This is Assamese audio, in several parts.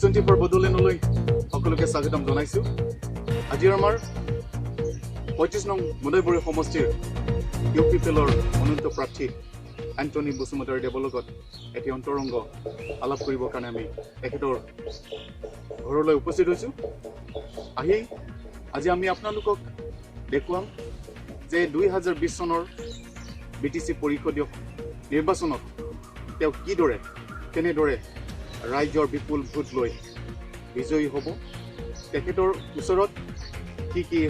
নিউজ 24 বদলেনলৈ সকলোকে স্বাগতম জনাইছো। আজি আমাৰ 25 নং মুদৈবৰী সমষ্টিৰ ইউপিপিএলৰ মনোনীত প্ৰাৰ্থী এণ্টনি বসুমতাৰী দেৱৰ লগত এটি অন্তৰংগ আলাপ কৰিবৰ কাৰণে আমি তেখেতৰ ঘৰলৈ উপস্থিত হৈছোঁ। আজি আমি আপোনালোকক দেখুৱাম যে 2020 চনৰ বিটিচি পৰিষদীয় নিৰ্বাচনত তেওঁ কেনেদৰে ৰাইজৰ বিপুল ভোট লৈ বিজয়ী হ'ব, তেখেতৰ ওচৰত কি কি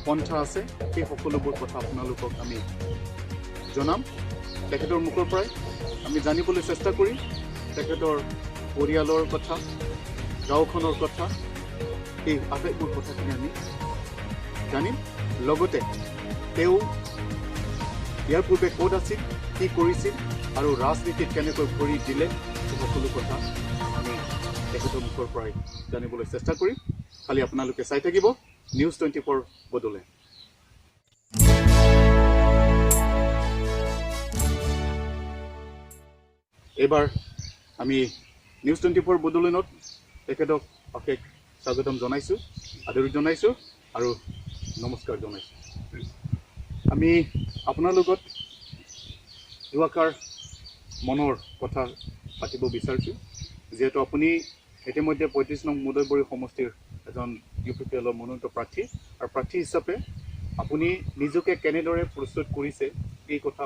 পন্থা আছে সেই সকলোবোৰ কথা আপোনালোকক আমি জনাম। তেখেতৰ মুখৰ পৰাই আমি জানিবলৈ চেষ্টা কৰিম তেখেতৰ পৰিয়ালৰ কথা, গাঁওখনৰ কথা, এই আটাইবোৰ কথাখিনি আমি জানিম। লগতে তেওঁ ইয়াৰ পূৰ্বে ক'ত আছিল, কি কৰিছিল আৰু ৰাজনীতিত কেনেকৈ ভৰি দিলে, সকলো কথা আমি তেখেতৰ মুখৰ পৰাই জানিবলৈ চেষ্টা কৰিম। খালি আপোনালোকে চাই থাকিব নিউজ 24 বদলে। এইবাৰ আমি নিউজ 24 বদলেনত তেখেতক অশেষ স্বাগতম জনাইছোঁ, আদৰি জনাইছোঁ আৰু নমস্কাৰ জনাইছোঁ। আমি আপোনাৰ লগত দুআষাৰ মনৰ কথা পাতিব বিচাৰিছোঁ, যিহেতু আপুনি ইতিমধ্যে 35 নং মুদৈবৰী সমষ্টিৰ এজন ইউপিপিএলৰ মনোনীত প্ৰাৰ্থী, আৰু প্ৰাৰ্থী হিচাপে আপুনি নিজকে কেনেদৰে প্ৰস্তুত কৰিছে এই কথা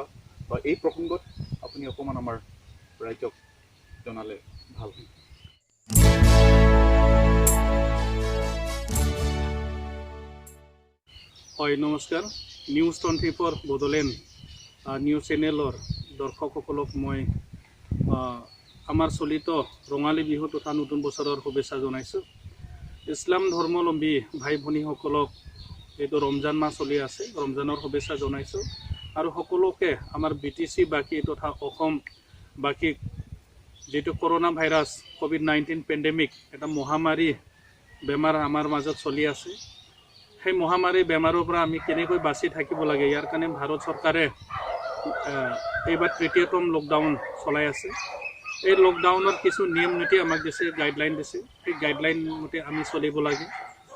বা এই প্ৰসংগত আপুনি অকণমান আমাৰ ৰাইজক জনালে ভাল হয়। হয়, নমস্কাৰ। নিউজ 24 বদলেণ্ড নিউজ চেনেলৰ দৰ্শকসকলক মই আমাৰ চলিত ৰঙালী বিহু তথা নতুন বছৰৰ শুভেচ্ছা জনাইছোঁ। ইছলাম ধৰ্মাৱলম্বী ভাই ভনীসকলক যিহেতু ৰমজান মাহ চলি আছে, ৰমজানৰ শুভেচ্ছা জনাইছোঁ। আৰু সকলোকে আমাৰ বিটিচি বাকী তথা অসম বাকী যিটো কৰোণা ভাইৰাছ COVID-19 পেণ্ডেমিক এটা মহামাৰী বেমাৰ আমাৰ মাজত চলি আছে, সেই মহামাৰী বেমাৰৰ পৰা আমি কেনেকৈ বাচি থাকিব লাগে, ইয়াৰ কাৰণে ভাৰত চৰকাৰে এইবাৰ তৃতীয়তম লকডাউন চলাই আছে। এই লকডাউনৰ কিছু নিয়ম নীতি আমাক দিছে, গাইডলাইন দিছে। সেই গাইডলাইন মতে আমি চলিব লাগে।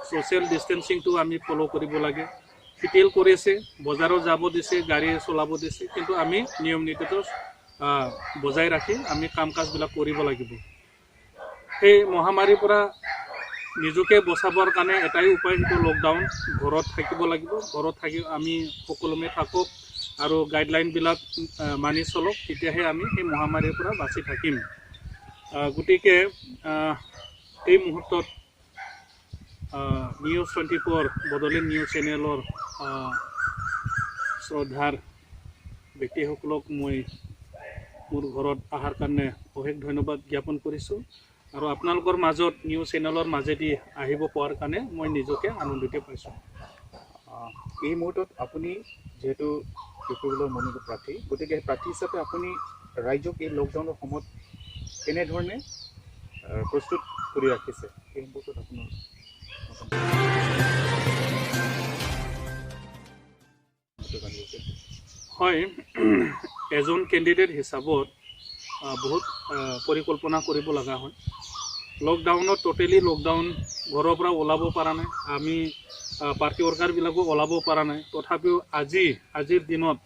ছ'চিয়েল ডিষ্টেঞ্চিংটো আমি ফ'ল' কৰিব লাগে। শিথিল কৰিছে, বজাৰত যাব দিছে, গাড়ী চলাব দিছে, কিন্তু আমি নিয়ম নীতিটো বজাই ৰাখি আমি কাম কাজবিলাক কৰিব লাগিব। সেই মহামাৰীৰ পৰা নিজকে বচাবৰ কাৰণে এটাই উপায়, সেইটো লকডাউন। ঘৰত থাকিব লাগিব, ঘৰত থাকি আমি সকলোৱে থাকক আৰু গাইডলাইনবিলাক মানি চলক, তেতিয়াহে আমি সেই মহামাৰীৰ পৰা বাচি থাকিম। গতিকে এই মুহূৰ্তত নিউজ 24 বদলেণ্ড নিউজ চেনেলৰ শ্ৰদ্ধাৰ ব্যক্তিসকলক মই মোৰ ঘৰত অহাৰ কাৰণে অশেষ ধন্যবাদ জ্ঞাপন কৰিছোঁ। আৰু আপোনালোকৰ মাজত নিউজ চেনেলৰ মাজেদি আহিব পোৱাৰ কাৰণে মই নিজকে আনন্দিত পাইছোঁ। এই মুহূৰ্তত আপুনি যিহেতু ইউপিপিএলৰ মনোনীত প্ৰাৰ্থী, গতিকে প্ৰাৰ্থী হিচাপে আপুনি ৰাইজক এই লকডাউনৰ সময়ত কেনেধৰণে প্ৰস্তুত কৰি ৰাখিছে এই সম্পৰ্কত আপোনাৰ হয়, এজন কেণ্ডিডেট হিচাপত বহুত পৰিকল্পনা কৰিব লগা হয়। লকডাউনত টোটেলি লকডাউন, ঘৰৰ পৰা ওলাব পৰা নাই, আমি পাৰ্টি ৱৰ্কাৰবিলাকো ওলাব পৰা নাই। তথাপিও আজিৰ দিনত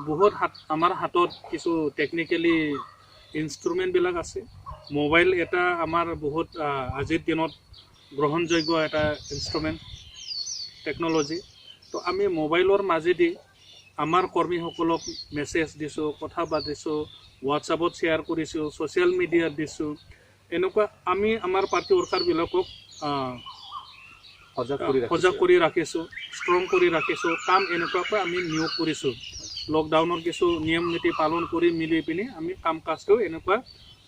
বহুত আমাৰ হাতত কিছু টেকনিকেলি ইনষ্ট্ৰুমেণ্টবিলাক আছে। মোবাইল এটা আমাৰ বহুত আজিৰ দিনত গ্ৰহণযোগ্য এটা ইনষ্ট্ৰুমেণ্ট টেকন'লজি। তো আমি মোবাইলৰ মাজেদি আমাৰ কৰ্মীসকলক মেছেজ দিছোঁ, কথা পাতিছোঁ, হোৱাটছআপত শ্বেয়াৰ কৰিছোঁ, ছ'চিয়েল মিডিয়াত দিছোঁ। এনেকুৱা আমি আমাৰ পাৰ্টি ৱৰ্কাৰবিলাকক সজাগ কৰি ৰাখিছোঁ, ষ্ট্ৰং কৰি ৰাখিছোঁ। কাম এনেকুৱাকৈ আমি নিয়োগ কৰিছোঁ। লকডাউনৰ কিছু নিয়ম নীতি পালন কৰি মিলি পিনি আমি কাম কাজটো এনেকুৱা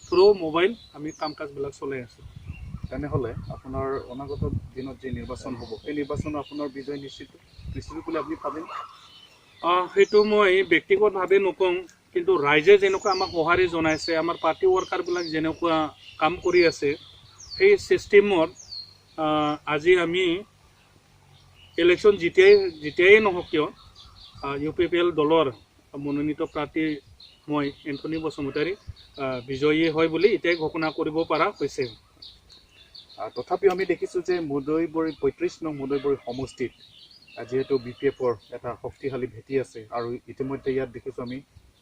থ্ৰু মোবাইল আমি কাম কাজবিলাক চলাই আছোঁ। তেনেহ'লে আপোনাৰ অনাগত দিনত যি নিৰ্বাচন হ'ব, সেই নিৰ্বাচনত আপোনাৰ বিজয় নিশ্চিত বুলি আপুনি ভাবেন? সেইটো মই ব্যক্তিগতভাৱে নকওঁ, কিন্তু ৰাইজে যেনেকুৱা আমাক সঁহাৰি জনাইছে, আমাৰ পাৰ্টি ৱৰ্কাৰবিলাক যেনেকুৱা কাম কৰি আছে, সেই ছিষ্টেমত আজি আমি ইলেকশ্যন যেতিয়াই নহওক কিয় ইউপিপিএল দলৰ মনোনীত প্ৰাৰ্থী মই এণ্টনি বসুমতাৰী বিজয়ী হয় বুলি এতিয়াই ঘোষণা কৰিব পৰা হৈছে। তথাপিও আমি দেখিছোঁ যে মুদৈবৰী ৩৫ নং মুদৈবৰী সমষ্টিত যিহেতু BPF-ৰ এটা শক্তিশালী ভেটি আছে আৰু ইতিমধ্যে ইয়াত দেখিছোঁ আমি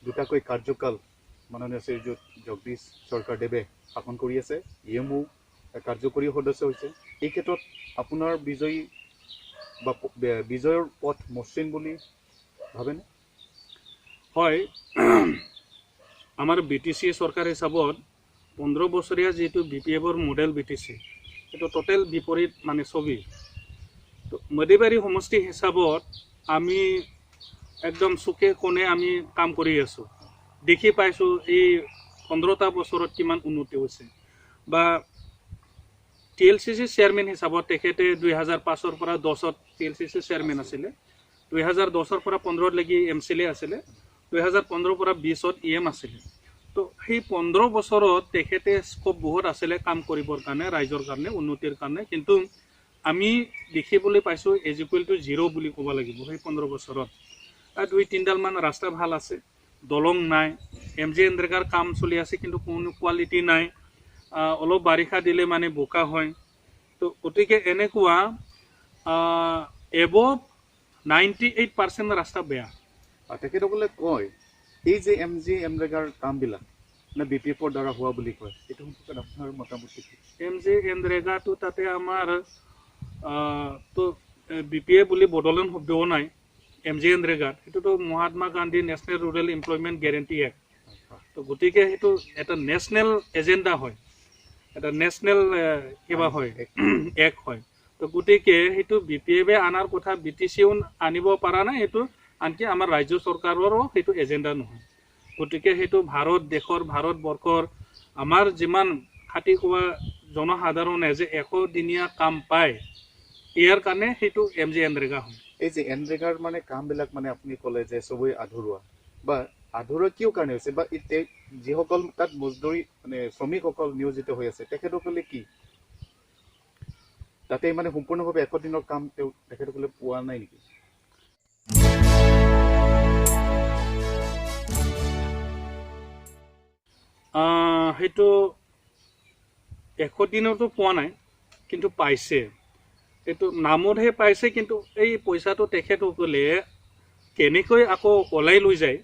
দুটাকৈ কাৰ্যকাল মাননীয় শ্ৰীযুত জগদীশ চৰকাৰদেৱে শাসন কৰি আছে। EMO কাৰ্যকৰী সদস্য হৈছে। এই ক্ষেত্ৰত আপোনাৰ বিজয়ৰ পথ মসৃণ বুলি ভাবেনে? হয়, আমাৰ BTC চৰকাৰ হিচাপত 15 বছৰীয়া যিটো BPF-ৰ মডেল BTC এইটো টোটেল বিপৰীত মানে ছবি। তো মদিবাৰী সমষ্টি হিচাপত আমি একদম চুকে কোণে আমি কাম কৰি আছোঁ। দেখি পাইছোঁ এই 15টা বছৰত কিমান উন্নতি হৈছে। বা TLCC চেয়াৰমেন হিচাপত তেখেতে 2005-ৰ পৰা 10-ত TLCC চেয়াৰমেন আছিলে, 2010-ৰ পৰা 15-ত লাগি MCLA আছিলে, 2015-ৰ পৰা 20-ত EM আছিলে। তো সেই 15 বছৰত তেখেতে স্কোপ বহুত আছিলে কাম কৰিবৰ কাৰণে, ৰাইজৰ কাৰণে, উন্নতিৰ কাৰণে। কিন্তু আমি দেখিবলৈ পাইছোঁ =0 বুলি ক'ব লাগিব সেই 15 বছৰত। 2-3ডালমান ৰাস্তা ভাল আছে, দলং নাই, MG এনৰেগাৰ কাম চলি আছে কিন্তু কোনো কোৱালিটি নাই, অলপ বাৰিষা দিলে মানে বোকা হয়। তো গতিকে এনেকুৱা এবভ 98% ৰাস্তা বেয়া। তেখেতসকলে কয় এই যে MG এনৰেগাৰ কামবিলাক BPF-ৰ দ্বাৰা হোৱা বুলি কয়, এইটো সম্পৰ্কত আপোনাৰ মতামত কি? MG এনৰেগাটো তাতে আমাৰ তো BPF বুলি বদলন শব্দও নাই। MG এনৰেগাত সেইটোতো Mahatma Gandhi national rural employment guarantee act. তো গতিকে সেইটো এটা নেশ্যনেল এজেণ্ডা হয়, এটা নেশ্যনেল কিবা হয়, এক্ট হয়। তো গতিকে সেইটো BPF-এ আনাৰ কথা, BTC-ও আনিব পৰা নাই, সেইটো আনকি আমাৰ ৰাজ্য চৰকাৰৰো সেইটো এজেণ্ডা নহয়। গতিকে সেইটো ভাৰতবৰ্ষৰ আমাৰ যিমান খাটি খোৱা জনসাধাৰণে যে 100 দিনীয়া কাম পায়, ইয়াৰ কাৰণে সেইটো MG এনৰেগা হয়। এই যে এনৰেগাৰ মানে কামবিলাক মানে আপুনি ক'লে যে চবেই আধৰুৱা, বা আধৰুৱা কিয় কাৰণে হৈছে, বা যিসকল তাত মজদুৰি মানে শ্ৰমিকসকল নিয়োজিত হৈ আছে তেখেতসকলে কি তাতে মানে সম্পূৰ্ণভাৱে 100 দিনৰ কাম তেখেতসকলে পোৱা নাই নেকি? সেইটো 100 দিনতো পোৱা নাই, কিন্তু পাইছে। এইটো নামতহে পাইছে, কিন্তু এই পইচাটো তেখেতসকলে কেনেকৈ আকৌ ওলাই লৈ যায়,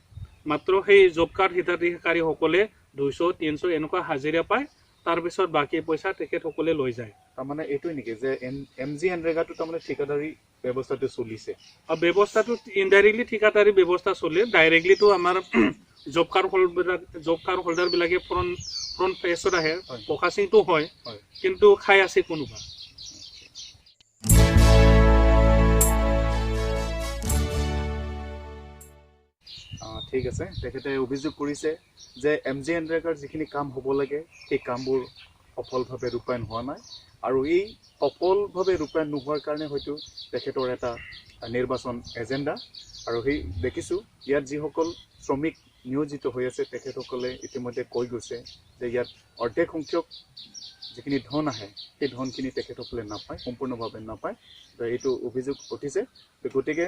মাত্ৰ সেই জব কাৰ্ড হিতাধিকাৰীসকলে 200-300 এনেকুৱা হাজিৰা পায়, তাৰপিছত বাকী পইচা তেখেতসকলে লৈ যায়। তাৰমানে এইটোৱে নেকি যে MG এনৰেগাটো তাৰমানে ঠিকাদাৰী ব্যৱস্থাটো চলিছে? ব্যৱস্থাটো ইনডাইৰেক্টলি ঠিকাদাৰী ব্যৱস্থা চলে, ডাইৰেক্টলিটো আমাৰ জব কাৰ্ড হোল্ডাৰবিলাকে ফ্ৰণ্ট পেজত আহে, প্ৰকাশিতো হয়, কিন্তু খাই আছে কোনোবা। ঠিক আছে, তেখেতে অভিযোগ কৰিছে যে MG এনৰেগাৰ যিখিনি কাম হ'ব লাগে সেই কামবোৰ সফলভাৱে ৰূপায়ণ হোৱা নাই, আৰু এই সফলভাৱে ৰূপায়ণ নোহোৱাৰ কাৰণে হয়তো তেখেতৰ এটা নিৰ্বাচন এজেণ্ডা। আৰু সেই দেখিছোঁ ইয়াত যিসকল শ্ৰমিক নিয়োজিত হৈ আছে তেখেতসকলে ইতিমধ্যে কৈ গৈছে যে ইয়াত অৰ্ধেক সংখ্যক যিখিনি ধন আহে সেই ধনখিনি তেখেতসকলে নাপায়, সম্পূৰ্ণভাৱে নাপায়। এইটো অভিযোগ উঠিছে। গতিকে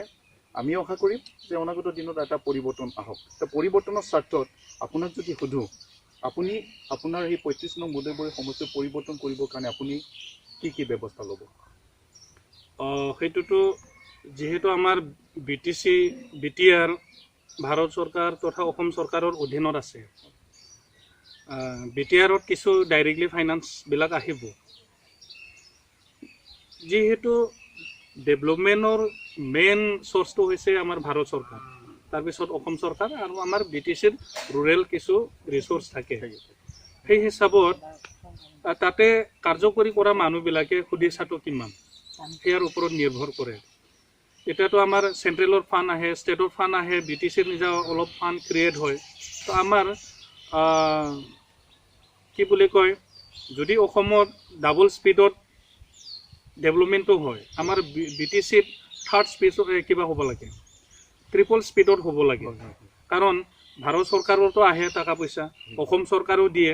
আমি আশা কৰিম যে অনাগত দিনত এটা পৰিৱৰ্তন আহক। পৰিৱৰ্তনৰ স্বাৰ্থত আপোনাক যদি সোধোঁ, আপুনি আপোনাৰ এই 35 নং মুদৈবৰী সমষ্টি পৰিৱৰ্তন কৰিবৰ কাৰণে আপুনি কি ব্যৱস্থা ল'ব? সেইটোতো যিহেতু আমাৰ BTR ভাৰত চৰকাৰ তথা অসম চৰকাৰৰ অধীনত আছে, BTR-ত কিছু ডাইৰেক্টলি ফাইনেন্সবিলাক আহিব। যিহেতু ডেভেলপমেণ্টৰ মেইন চ'ৰ্চটো হৈছে আমাৰ ভাৰত চৰকাৰ, তাৰপিছত অসম চৰকাৰ, আৰু আমাৰ BTC-ৰ ৰুৰেল কিছু ৰিচোৰ্চ থাকে। সেই হিচাপত তাতে কাৰ্যকৰী কৰা মানুহবিলাকে সুধিছাটো কিমান, ইয়াৰ ওপৰত নিৰ্ভৰ কৰে। এতিয়াতো আমাৰ চেণ্ট্ৰেলৰ ফাণ্ড আহে, ষ্টেটৰ ফাণ্ড আহে, BTC-ৰ নিজা অলপ ফাণ্ড ক্ৰিয়েট হয়। তো আমাৰ কি বুলি কয়, যদি অসমত ডাবল স্পীডত ডেভেলপমেণ্টটো হয়, আমাৰ BTC-ত 3rd স্পীডত কিবা হ'ব লাগে, ট্ৰিপল স্পীডত হ'ব লাগে। কাৰণ ভাৰত চৰকাৰতো আহে টকা পইচা, অসম চৰকাৰেও দিয়ে,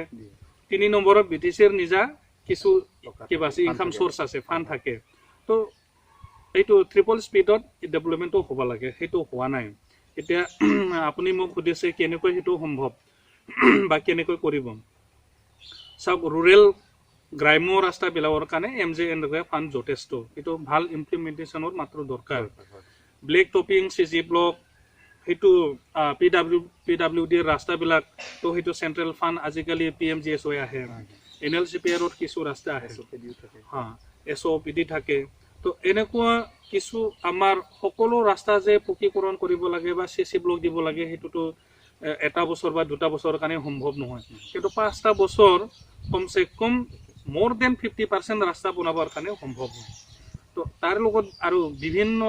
3 নম্বৰত BTC-ৰ নিজা কিছু কিবা আছে, ইনকাম চ'ৰ্চ আছে, ফাণ্ড থাকে। তো এইটো ট্ৰিপল স্পীডত ডেভেলপমেণ্টটো হ'ব লাগে, সেইটো হোৱা নাই। এতিয়া আপুনি মোক সুধিছে কেনেকৈ সেইটো সম্ভৱ বা কেনেকৈ কৰিব। চাওক, ৰুৰেল গ্ৰাম্য ৰাস্তাবিলাকৰ কাৰণে MJNREGA ফাণ্ড যথেষ্ট এইটো ভাল ইমপ্লিমেণ্টেশ্যনৰ মাত্ৰ দৰকাৰ ব্লেক টপিং CG ব্লক সেইটো PWDৰ ৰাস্তাবিলাক তো সেইটো চেণ্ট্ৰেল ফাণ্ড আজিকালি PMGSY আহে NLCPRত কিছু ৰাস্তা আহে SOPD থাকে তো এনেকুৱা কিছু আমাৰ সকলো ৰাস্তা যে পকীকৰণ কৰিব লাগে বা CC ব্লক দিব লাগে সেইটোতো এটা বছৰ বা দুটা বছৰৰ কাৰণে সম্ভৱ নহয় কিন্তু 5টা বছৰ কমসে কম more than 50% ৰাস্তা বনাবৰ কাৰণে সম্ভৱ হয় তো তাৰ লগত আৰু বিভিন্ন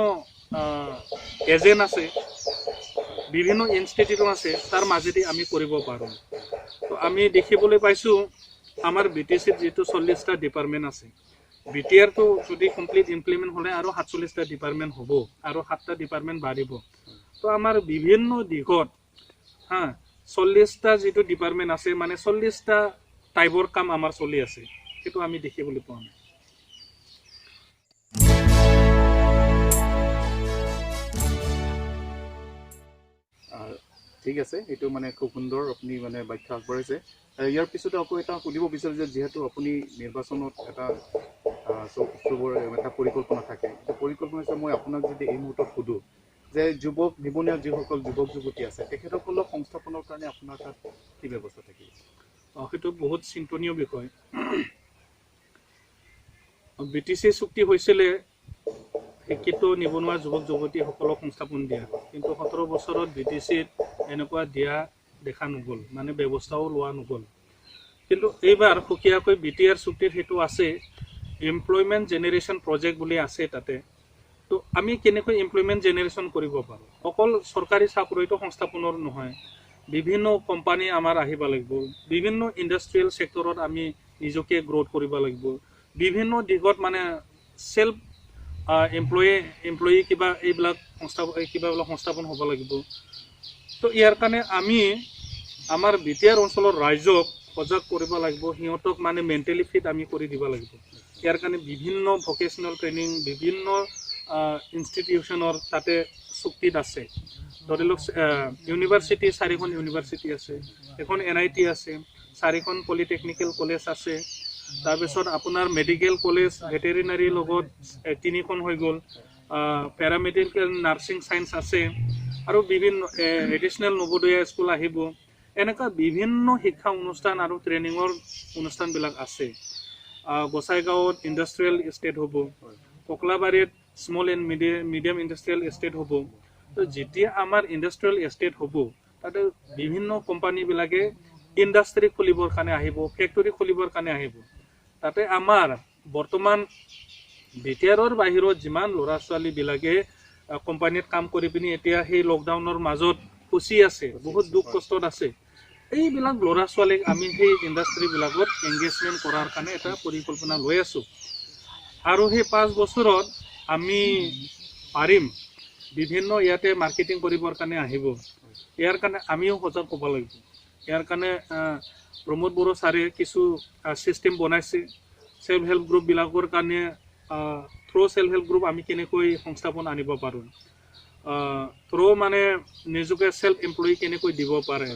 এজেন্ট আছে বিভিন্ন ইনষ্টিটিউট আছে তাৰ মাজেদি আমি কৰিব পাৰোঁ তো আমি দেখিবলৈ পাইছোঁ আমাৰ BTCত যেটো 40টা ডিপাৰ্টমেন্ট আছে BTR তো যদি কমপ্লিট ইমপ্লিমেন্ট হলে আৰু 47টা ডিপাৰ্টমেন্ট হ'ব আৰু 7টা ডিপাৰ্টমেন্ট বাঢ়িব তো আমাৰ বিভিন্ন দিশত 40টা যেটো ডিপাৰ্টমেন্ট আছে মানে 40টা টাইপৰ কাম আমাৰ চলি আছে সেইটো আমি দেখিবলৈ পাওঁ ঠিক আছে এইটো মানে খুব সুন্দৰ আপুনি মানে ব্যাখ্যা আগবঢ়াইছে ইয়াৰ পিছতে আকৌ এটা সুধিব বিচাৰো যে যেহেতু আপুনি নিৰ্বাচনত এটা এটা পৰিকল্পনা থাকে এই পৰিকল্পনা হিচাপে মই আপোনাক যদি এই মুহূৰ্তত সুধো যে যুৱক নিবনুৱা যিসকল যুৱক যুৱতী আছে তেখেতসকলক সংস্থাপনৰ কাৰণে আপোনাৰ তাত কি ব্যৱস্থা থাকিব সেইটো বহুত চিন্তনীয় বিষয় BTC চুক্তি হৈছিলে শিক্ষিত নিবনুৱা যুৱক যুৱতীসকলক সংস্থাপন দিয়া কিন্তু 17 বছৰত BTCত এনেকুৱা দিয়া দেখা নগল মানে ব্যৱস্থাও লোৱা নগল কিন্তু এইবাৰ সুকিয়াকৈ BTR চুক্তিত হেতু আছে এমপ্লয়মেন্ট জেনাৰেশন প্ৰজেক্ট বুলি আছে তাতে তো আমি কেনেকৈ এমপ্লয়মেন্ট জেনাৰেশন কৰিব পাৰো অকল চৰকাৰী চাকৰিটো সংস্থাপনৰ নহয় বিভিন্ন কোম্পানী আমাৰ আহিব লাগিব বিভিন্ন ইন্ডাষ্ট্ৰিয়েল সেক্টৰত আমি নিজকে গ্ৰোথ কৰিব লাগিব বিভিন্ন দিগত মানে সেলফ এমপ্লয়ি কিবা এইবিলাক সংস্থাপন হ'ব লাগিব তো ইয়াৰ কাৰণে আমি আমাৰ BTR অঞ্চলৰ ৰাইজক সজাগ কৰিব লাগিব হিয়তক মানে মেন্টালি ফিট আমি কৰি দিব লাগিব ইয়াৰ কাৰণে বিভিন্ন ভোকেশনাল ট্ৰেইনিং বিভিন্ন ইনষ্টিটিউচনৰ তাতে চুক্তিত আছে ধৰি লওক ইউনিভাৰ্সিটি 4খন ইউনিভাৰ্সিটি আছে এখন NIT আছে 4খন পলিটেকনিক্যাল কলেজ আছে তাৰপিছত আপোনাৰ মেডিকেল কলেজ ভেটেৰিনাৰী লগত 3খন হৈ গ'ল প্যাৰামেডিকেল নাৰ্ছিং সায়েন্স আছে আৰু বিভিন্ন এডিশনাল নবোদয়া স্কুল আহিব এনেকা বিভিন্ন শিক্ষা অনুষ্ঠান আৰু ট্ৰেইনিঙৰ অনুষ্ঠানবিলাক আছে গোসাইগাঁৱত ইন্ডাষ্ট্ৰিয়েল এষ্টেট হ'ব কোকলাবাৰীত small and medium industrial estate হ'ব তো যেতিয়া আমাৰ ইন্ডাষ্ট্ৰিয়েল এষ্টেট হ'ব তাতে বিভিন্ন কোম্পানীবিলাকে ইন্ডাষ্ট্ৰি খুলিবৰ কাৰণে আহিব ফেক্টৰী খুলিবৰ কাৰণে আহিব তাতে আমাৰ বৰ্তমান BTRৰ বাহিৰত যিমান ল'ৰা ছোৱালীবিলাকে কোম্পানীত কাম কৰি পিনি এতিয়া সেই লকডাউনৰ মাজত ফচি আছে বহুত দুখ কষ্টত আছে এইবিলাক ল'ৰা ছোৱালীক আমি সেই ইন্ডাষ্ট্ৰিবিলাকত এংগেজমেন্ট কৰাৰ কাৰণে এটা পৰিকল্পনা লৈ আছো আৰু সেই 5 বছৰত আমি পাৰিম বিভিন্ন ইয়াতে মাৰ্কেটিং কৰিবৰ কাৰণে আহিব ইয়াৰ কাৰণে আমিও সজাগ হ'ব লাগিব ইয়াৰ কাৰণে প্ৰমোদ বড়ো ছাৰে কিছু সিস্টেম বনাইছে সেলফ হেল্প গ্ৰুপ বিলাকৰ কাৰণে থ্ৰু সেলফ হেল্প গ্ৰুপ আমি কেনেকৈ সংস্থাপন আনিব পাৰোঁ থ্ৰু মানে নিজকে সেলফ এমপ্লয়ি কেনেকৈ দিব পাৰে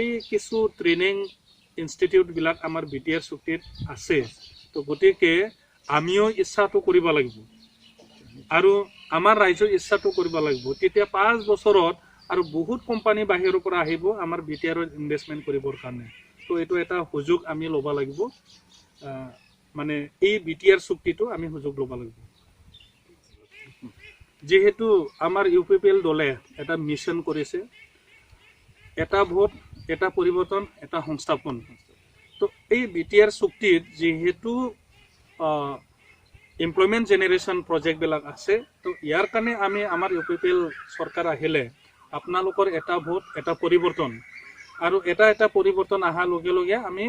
এই কিছু ট্ৰেইনিং ইনষ্টিটিউটবিলাক আমাৰ BTR চুক্তিত আছে তো গতিকে আমিও ইচ্ছাটো কৰিব লাগিব আৰু আমাৰ ৰাইজৰ ইচ্ছাটো কৰিব লাগিব তেতিয়া 5 বছৰত আৰু বহুত কোম্পানী বাহিৰৰ পৰা আহিব আমাৰ BTRত ইনভেষ্টমেন্ট কৰিবৰ কাৰণে তো এইটো এটা সুযোগ আমি ল'ব লাগিব মানে এই BTR চুক্তিটো আমি সুযোগ ল'ব লাগিব যেহেতু আমাৰ UPPL দলে এটা মিশন কৰিছে এটা ভোট এটা পৰিৱৰ্তন এটা সংস্থাপন তো এই BTR চুক্তিত যেহেতু এমপ্লয়মেন্ট জেনাৰেশন প্ৰজেক্ট বিলাক আছে তো ইয়াৰ কাৰণে আমি আমাৰ UPPL চৰকাৰ আহিলে আপোনালোকৰ এটা ভোট এটা পৰিৱৰ্তন আৰু এটা পৰিৱৰ্তন অহাৰ লগে লগে আমি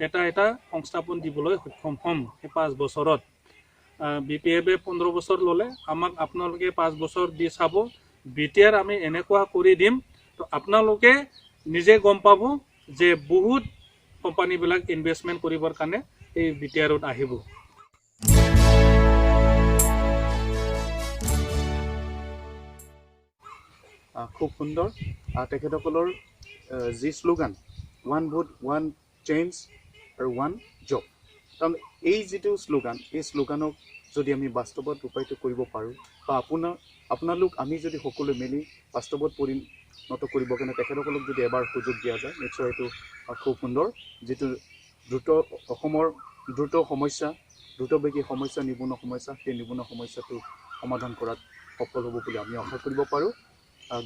এটা সংস্থাপন দিবলৈ সক্ষম হ'ম এই 5 বছৰত BPF 15 বছৰ ল'লে আমাক আপোনালোকে 5 বছৰ দি চাব BTR আমি এনেকুৱা কৰি দিম তো আপোনালোকে নিজে গম পাব যে বহুত কোম্পানীবিলাক ইনভেষ্টমেন্ট কৰিবৰ কাৰণে এই BTRত আহিব খুব সুন্দৰ তেখেতসকলৰ যি slogan one vote one change আৰু ওৱান জব কাৰণ এই যিটো শ্লোগান, এই শ্লোগানক যদি আমি বাস্তৱত ৰূপায়িত কৰিব পাৰোঁ বা আপোনালোক আমি যদি সকলোৱে মিলি বাস্তৱত পৰিণত কৰিবৰ কাৰণে তেখেতসকলক যদি এবাৰ সুযোগ দিয়া যায়, নিশ্চয় এইটো খুব সুন্দৰ। যিটো অসমৰ দ্ৰুতবেগী সমস্যা, নিবনুৱা সমস্যা, সেই নিবনুৱা সমস্যাটো সমাধান কৰাত সফল হ'ব বুলি আমি আশা কৰিব পাৰোঁ।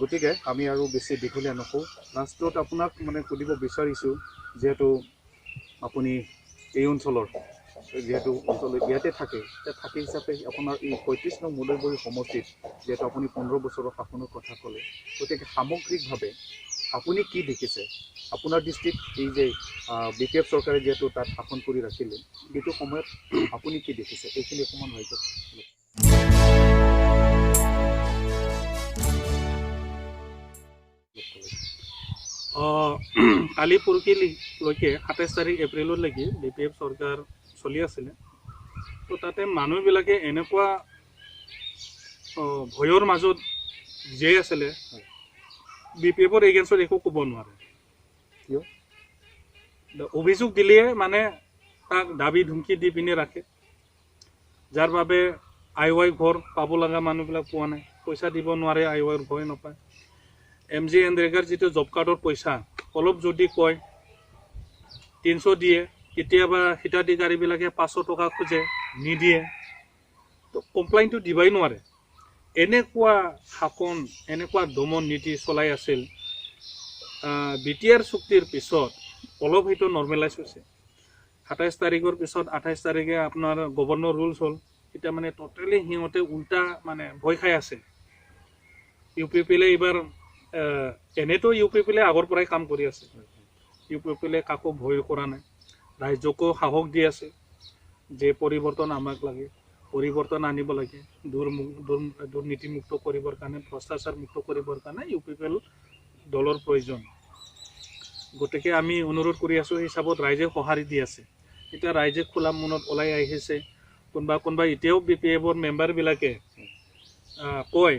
গতিকে আমি আৰু বেছি দীঘলীয়া নকওঁ। লাষ্টত আপোনাক মানে সুধিব বিচাৰিছোঁ, যিহেতু আপুনি এই অঞ্চলৰ ইয়াতে থাকে হিচাপে আপোনাৰ এই ৩৫ নং মুদৈবৰী সমষ্টিত যিহেতু আপুনি ১৫ বছৰৰ শাসনৰ কথা ক'লে, গতিকে সামগ্ৰিকভাৱে আপুনি কি দেখিছে আপোনাৰ দৃষ্টিত? এই যে BPF চৰকাৰে যিহেতু তাত শাসন কৰি ৰাখিলে, এইটো সময়ত আপুনি কি দেখিছে এইখিনি অকণমান হয়তো কালি পৰহিলৈকে ২৭ তাৰিখ এপ্ৰিললৈকে BPF চৰকাৰ চলি আছিলে। তো তাতে মানুহবিলাকে এনেকুৱা ভয়ৰ মাজত জীয়াই আছিলে, BPFৰ এগেইনষ্টত একো ক'ব নোৱাৰে। কিয়? অভিযোগ দিলে মানে তাক দাবী ধমকি দি পিনে ৰাখে, যাৰ বাবে IY ঘৰ পাব লগা মানুহবিলাক পোৱা নাই, পইচা দিব নোৱাৰে, IYৰ ভয় নাপায়। MGNৰেগাৰ যিটো জব কাৰ্ডৰ পইচা অলপ যদি কয় ৩০০ দিয়ে, কেতিয়াবা হিতাধিকাৰীবিলাকে ৫০০ টকা খোজে, নিদিয়ে, তো কমপ্লেইনটো দিবই নোৱাৰে। এনেকুৱা শাসন, এনেকুৱা দমন নীতি চলাই আছিল। BTR চুক্তিৰ পিছত অলপ সেইটো নৰ্মেলাইজ হৈছে। ২৭ তাৰিখৰ পিছত ২৮ তাৰিখে আপোনাৰ গভৰ্ণৰ ৰুলছ হ'ল। এতিয়া মানে টোটেলি সিহঁতে উল্টা মানে ভয় খাই আছে। UPPলে এইবাৰ এনেতো UPPলে আগৰ পৰাই কাম কৰি আছে। UPPলে কাকো ভয় কৰা নাই, ৰাজ্যকো সাহস দি আছে যে পৰিৱৰ্তন আমাক লাগে, পৰিৱৰ্তন আনিব লাগে, দুৰ্নীতিমুক্ত কৰিবৰ কাৰণে, ভ্ৰষ্টাচাৰ মুক্ত কৰিবৰ কাৰণে UPPL দলৰ প্ৰয়োজন। গতিকে আমি অনুৰোধ কৰি আছোঁ, সেই হিচাপত ৰাইজে সঁহাৰি দি আছে। এতিয়া ৰাইজে খোলা মনত ওলাই আহিছে। কোনোবা এতিয়াও BPFৰ মেম্বাৰবিলাকে কয়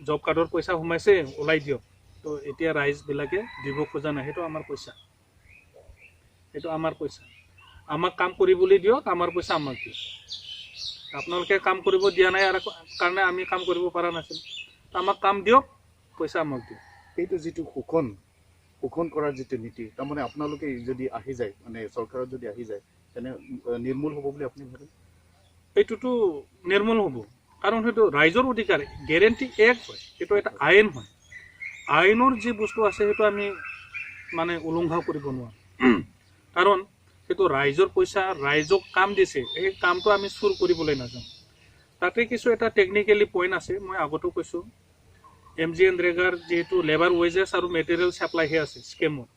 জব কাৰ্ডৰ পইচা সোমাইছে, ওলাই দিয়ক। তো এতিয়া ৰাইজবিলাকে দিব খোজা নাই। সেইটো আমাৰ পইচা, আমাক কাম কৰিবলৈ দিয়ক, আমাৰ পইচা আমাক দিয়ক। আপোনালোকে কাম কৰিব দিয়া নাই কাৰণে আমি কাম কৰিব পৰা নাছিলোঁ। আমাক কাম দিয়ক, পইচা আমাক দিয়ক। সেইটো যিটো শোষণ কৰাৰ যিটো নীতি, তাৰমানে আপোনালোকে যদি আহি যায়, মানে চৰকাৰত যদি আহি যায়, তেনে নিৰ্মূল হ'ব বুলি আপুনি ভাবে? এইটোতো নিৰ্মূল হ'ব, কাৰণ সেইটো ৰাইজৰ অধিকাৰ, গেৰেণ্টি এক্ট হয়, সেইটো এটা আইন হয়। আইনৰ যি বস্তু আছে সেইটো আমি মানে উলংঘা কৰিব নোৱাৰোঁ, কাৰণ সেইটো ৰাইজৰ পইচা, ৰাইজক কাম দিছে, সেই কামটো আমি চুৰ কৰিবলৈ নাযাওঁ। তাতে কিছু এটা টেকনিকেলি পইণ্ট আছে, মই আগতেও কৈছোঁ। MGNৰেগাৰ যিহেতু লেবাৰ ৱেজেছ আৰু মেটেৰিয়েল ছাপ্লাইহে আছে স্কেমত,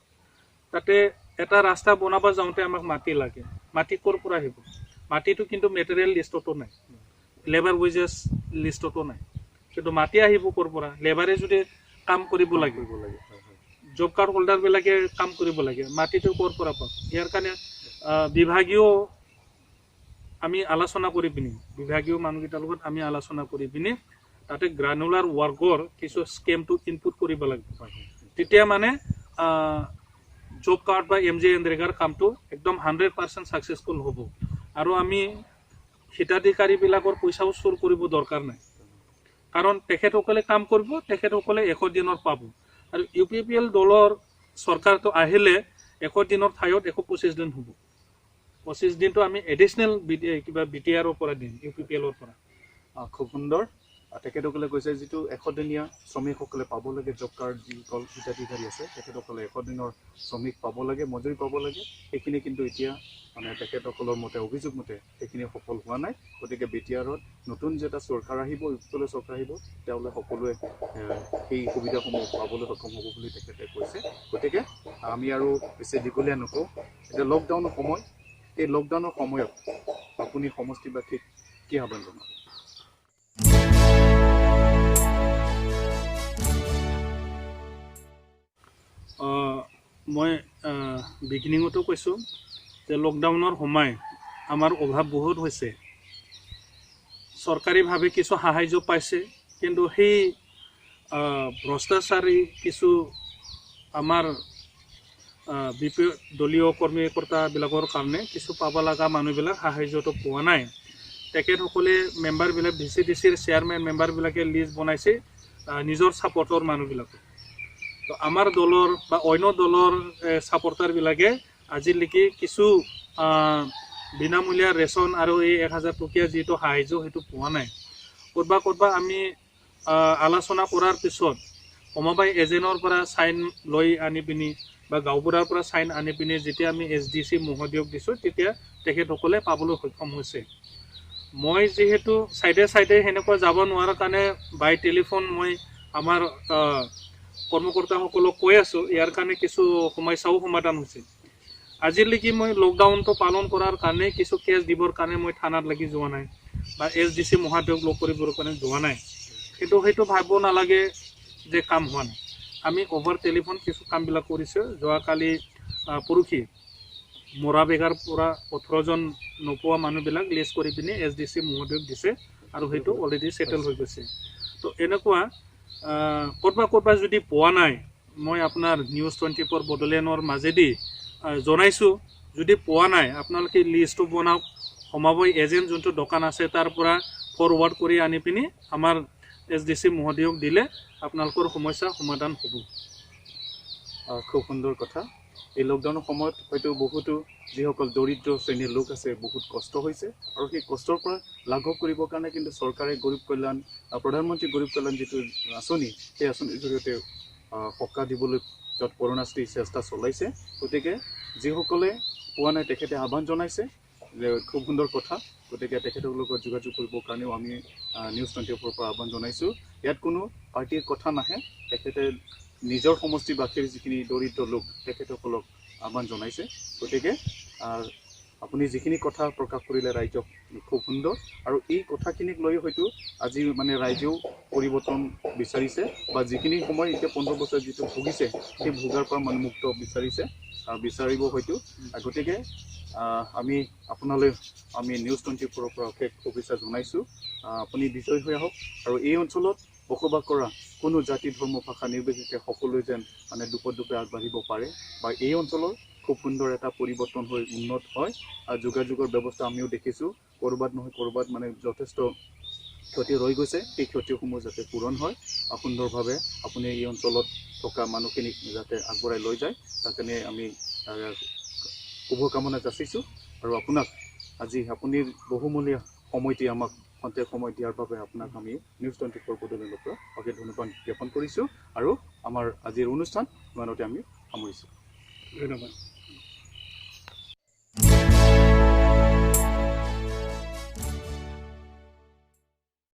তাতে এটা ৰাস্তা বনাব যাওঁতে আমাক মাটি লাগে। মাটি ক'ৰ পৰা আহিব? মাটিটো কিন্তু মেটেৰিয়েল লিষ্টতো নাই, লেবাৰ ৱেজেছ লিষ্টতো নাই। কিন্তু মাটি আহিব ক'ৰ পৰা? লেবাৰে যদি কাম কৰিব লাগে, জব কাৰ্ড হোল্ডাৰবিলাকে কাম কৰিব লাগে, মাটিটো ক'ৰ পৰা পাব? ইয়াৰ কাৰণে বিভাগীয় আমি আলোচনা কৰি পিনি, বিভাগীয় মানুহকেইটাৰ লগত আমি আলোচনা কৰি পিনি তাতে গ্ৰানুলাৰ ৱৰ্কৰ কিছু স্কেমটো ইনপুট কৰিব লাগিব। তেতিয়া মানে জব কাৰ্ড বা MGNৰেগাৰ কামটো একদম 100% ছাকচেছফুল হ'ব। আৰু আমি হিতাধিকাৰীবিলাকৰ পইচাও চুৰ কৰিব দৰকাৰ নাই, কাৰণ তেখেতসকলে কাম কৰিব, তেখেতসকলে 100 দিনৰ পাব। আৰু UPPL দলৰ চৰকাৰটো আহিলে 100 দিনৰ ঠাইত 125 দিন হ'ব। 25 দিনটো আমি এডিশ্যনেল কিবা BTRৰ পৰা দিম, UPPLৰ পৰা। খুব সুন্দৰ। তেখেতসকলে কৈছে যিটো 100 দিনীয়া শ্ৰমিকসকলে পাব লাগে, জব কাৰ্ড যিসকল হিতাধিকাৰী আছে তেখেতসকলে 100 দিনৰ শ্ৰমিক পাব লাগে, মজুৰি পাব লাগে। সেইখিনি কিন্তু এতিয়া মানে তেখেতসকলৰ মতে, অভিযোগ মতে সেইখিনি সফল হোৱা নাই। গতিকে BTRত নতুন যে এটা চৰকাৰ আহিব, UPPL চৰকাৰ আহিব, তেওঁলোকে সকলোৱে সেই সুবিধাসমূহ পাবলৈ সক্ষম হ'ব বুলি তেখেতে কৈছে। গতিকে আমি আৰু বেছি দীঘলীয়া নকওঁ। এতিয়া লকডাউনৰ সময়, এই লকডাউনৰ সময়ত আপুনি সমষ্টিবাসীক কি আহ্বান জনাব? মই বিগিনিঙতো কৈছোঁ যে লকডাউনৰ সময় আমাৰ অভাৱ বহুত হৈছে। চৰকাৰীভাৱে কিছু সাহাৰ্য পাইছে, কিন্তু সেই ভ্ৰষ্টাচাৰী কিছু আমাৰ দলীয় কৰ্মীকৰ্তাবিলাকৰ কাৰণে কিছু পাব লগা মানুহবিলাক সাহায্যটো পোৱা নাই। তেখেতসকলে মেম্বাৰবিলাক VCDCৰ চেয়াৰমেন মেম্বাৰবিলাকে লিষ্ট বনাইছে নিজৰ ছাপৰ্টৰ মানুহবিলাকে। তো আমাৰ দলৰ বা অন্য দলৰ ছাপৰ্টাৰবিলাকে আজিলৈকে কিছু বিনামূলীয়া ৰেচন আৰু এই 1000 টকীয়া যিটো সাহায্য সেইটো পোৱা নাই। ক'ৰবাত আমি আলোচনা কৰাৰ পিছত সমবায় এজেণ্টৰ পৰা চাইন লৈ আনি পিনি বা গাঁওবুঢ়াৰ পৰা চাইন আনি পিনি যেতিয়া আমি SDC মহোদয়ক দিছোঁ তেতিয়া তেখেতসকলে পাবলৈ সক্ষম হৈছে। মই যিহেতু চাইডে সেনেকুৱা যাব নোৱাৰাৰ কাৰণে বাই টেলিফোন মই আমাৰ কৰ্মকৰ্তাসকলক কৈ আছোঁ, ইয়াৰ কাৰণে কিছু সমস্যাও সমাধান হৈছে। আজিলৈকে মই লকডাউনটো পালন কৰাৰ কাৰণে কিছু কেছ দিবৰ কাৰণে মই থানাত লাগি যোৱা নাই বা SDC মহোদয়ক লগ কৰিবৰ কাৰণে যোৱা নাই। কিন্তু সেইটো ভাবিব নালাগে যে কাম হোৱা নাই। আমি অভাৰ টেলিফোন কিছু কামবিলাক কৰিছোঁ। যোৱাকালি পৰহি মৰাবেগাৰ পৰা 18জন নোপোৱা মানুহবিলাক লিষ্ট কৰি পিনি SDC মহোদয়ক দিছে আৰু সেইটো অলৰেডি ছেটেল হৈ গৈছে। তো এনেকুৱা ক'ৰবাত যদি পোৱা নাই, মই আপোনাৰ নিউজ 24 বড়োলেণ্ডৰ মাজেদি জনাইছোঁ। যদি পোৱা নাই আপোনালোকে লিষ্টটো বনাওক, সমবায় এজেণ্ট যোনটো দোকান আছে তাৰ পৰা ফৰৱাৰ্ড কৰি আনি পিনি আমাৰ SDC মহোদয়ক দিলে আপোনালোকৰ সমস্যা সমাধান হ'ব। খুব সুন্দৰ কথা। এই লকডাউনৰ সময়ত হয়তো বহুতো যিসকল দৰিদ্ৰ শ্ৰেণীৰ লোক আছে বহুত কষ্ট হৈছে আৰু সেই কষ্টৰ পৰা লাঘৱ কৰিবৰ কাৰণে কিন্তু চৰকাৰে গৰীব কল্যাণ প্ৰধানমন্ত্ৰী গৰীব কল্যাণ যিটো আঁচনি, সেই আঁচনিৰ জৰিয়তে সকাহ দিবলৈ তৎপৰতাৰে চেষ্টা চলাইছে। গতিকে যিসকলে পোৱা নাই তেখেতে আহ্বান জনাইছে যে খুব সুন্দৰ কথা। গতিকে তেখেতৰ লগত যোগাযোগ কৰিবৰ কাৰণেও আমি নিউজ 24 পৰা আহ্বান জনাইছোঁ। ইয়াত কোনো পাৰ্টিৰ কথা নাহে, তেখেতে নিজৰ সমষ্টিবাসীৰ যিখিনি দৰিদ্ৰ লোক তেখেতসকলক আহ্বান জনাইছে। গতিকে আপুনি যিখিনি কথা প্ৰকাশ কৰিলে ৰাইজক খুব সুন্দৰ, আৰু এই কথাখিনিক লৈ হয়তো আজি মানে ৰাইজেও পৰিৱৰ্তন বিচাৰিছে বা যিখিনি সময় এতিয়া 15 বছৰ যিটো ভুগিছে সেই ভোগাৰ পৰা মানে মুক্ত বিচাৰিব হয়তো। গতিকে আমি আপোনালৈ নিউজ 24 পৰা অশেষ শুভেচ্ছা জনাইছোঁ। আপুনি বিজয় হৈ আহক আৰু এই অঞ্চলত বসবাস কৰা কোনো জাতি ধৰ্ম ভাষা নিৰ্বিশেষে সকলোৱে যেন মানে দুপে আগবাঢ়িব পাৰে বা এই অঞ্চলৰ খুব সুন্দৰ এটা পৰিৱৰ্তন হৈ উন্নত হয়। আৰু যোগাযোগৰ ব্যৱস্থা আমিও দেখিছোঁ ক'ৰবাত নহয় ক'ৰবাত মানে যথেষ্ট ক্ষতি ৰৈ গৈছে, সেই ক্ষতিসমূহ যাতে পূৰণ হয় সুন্দৰভাৱে আপুনি এই অঞ্চলত থকা মানুহখিনিক যাতে আগবঢ়াই লৈ যায় তাৰ কাৰণে আমি শুভকামনা যাচিছোঁ। আৰু আপোনাক আজি আপুনি বহুমূলীয়া সময়টি আমাক খন্তেক সময় দিয়াৰ বাবে আপোনাক আমি নিউজ 24 বড়োলেণ্ডৰ পৰা অশেষ ধন্যবাদ জ্ঞাপন কৰিছোঁ আৰু আমাৰ আজিৰ অনুষ্ঠান ইমানতে আমি সামৰিছোঁ। ধন্যবাদ।